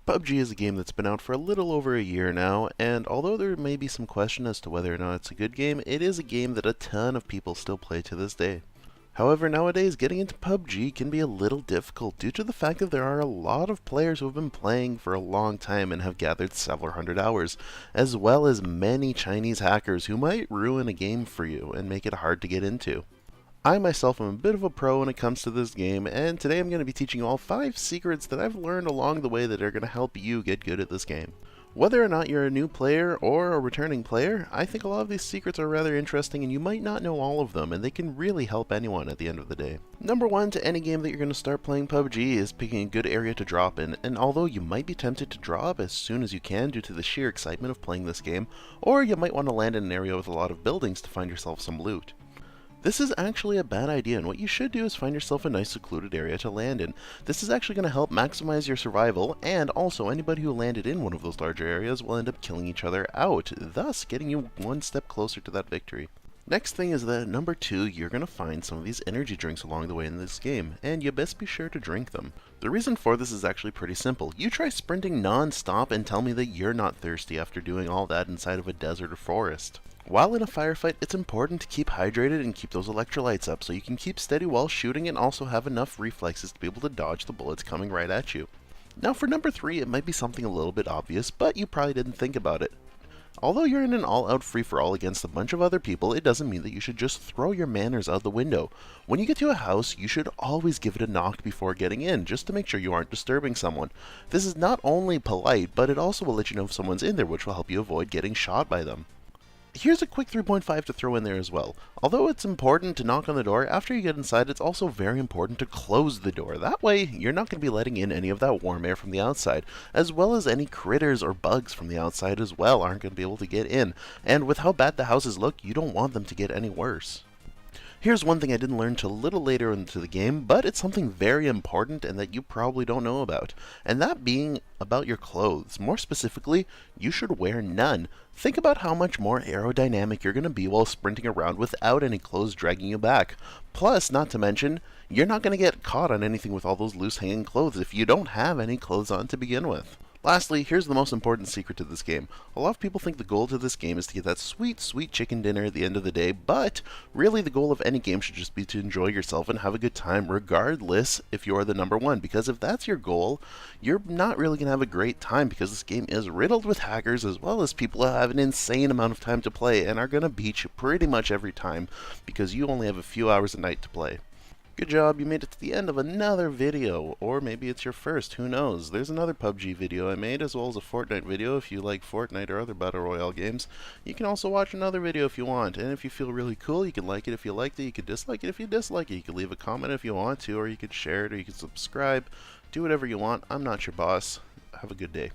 PUBG is a game that's been out for a little over a year now, and although there may be some question as to whether or not it's a good game, it is a game that a ton of people still play to this day. However, nowadays, getting into PUBG can be a little difficult due to the fact that there are a lot of players who have been playing for a long time and have gathered several hundred hours, as well as many Chinese hackers who might ruin a game for you and make it hard to get into. I myself am a bit of a pro when it comes to this game, and today I'm going to be teaching you all 5 secrets that I've learned along the way that are going to help you get good at this game. Whether or not you're a new player or a returning player, I think a lot of these secrets are rather interesting and you might not know all of them, and they can really help anyone at the end of the day. Number 1 to any game that you're going to start playing PUBG is picking a good area to drop in, and although you might be tempted to drop as soon as you can due to the sheer excitement of playing this game, or you might want to land in an area with a lot of buildings to find yourself some loot. This is actually a bad idea, and what you should do is find yourself a nice secluded area to land in. This is actually going to help maximize your survival, and also anybody who landed in one of those larger areas will end up killing each other out, thus getting you one step closer to that victory. Next thing is that number 2, you're going to find some of these energy drinks along the way in this game, and you best be sure to drink them. The reason for this is actually pretty simple. You try sprinting non-stop and tell me that you're not thirsty after doing all that inside of a desert or forest. While in a firefight, it's important to keep hydrated and keep those electrolytes up so you can keep steady while shooting and also have enough reflexes to be able to dodge the bullets coming right at you. Now for number 3, it might be something a little bit obvious, but you probably didn't think about it. Although you're in an all-out free-for-all against a bunch of other people, it doesn't mean that you should just throw your manners out the window. When you get to a house, you should always give it a knock before getting in, just to make sure you aren't disturbing someone. This is not only polite, but it also will let you know if someone's in there, which will help you avoid getting shot by them. Here's a quick 3.5 to throw in there as well. Although it's important to knock on the door, after you get inside, it's also very important to close the door. That way, you're not going to be letting in any of that warm air from the outside, as well as any critters or bugs from the outside as well aren't going to be able to get in. And with how bad the houses look, you don't want them to get any worse. Here's one thing I didn't learn till a little later into the game, but it's something very important and that you probably don't know about, and that being about your clothes. More specifically, you should wear none. Think about how much more aerodynamic you're going to be while sprinting around without any clothes dragging you back. Plus, not to mention, you're not going to get caught on anything with all those loose hanging clothes if you don't have any clothes on to begin with. Lastly, here's the most important secret to this game. A lot of people think the goal to this game is to get that sweet, sweet chicken dinner at the end of the day, but really the goal of any game should just be to enjoy yourself and have a good time regardless if you're the number 1, because if that's your goal, you're not really going to have a great time because this game is riddled with hackers as well as people who have an insane amount of time to play and are going to beat you pretty much every time because you only have a few hours a night to play. Good job, you made it to the end of another video, or maybe it's your first, who knows. There's another PUBG video I made, as well as a Fortnite video if you like Fortnite or other Battle Royale games. You can also watch another video if you want, and if you feel really cool, you can like it if you liked it, you can dislike it if you dislike it, you can leave a comment if you want to, or you can share it, or you can subscribe. Do whatever you want, I'm not your boss. Have a good day.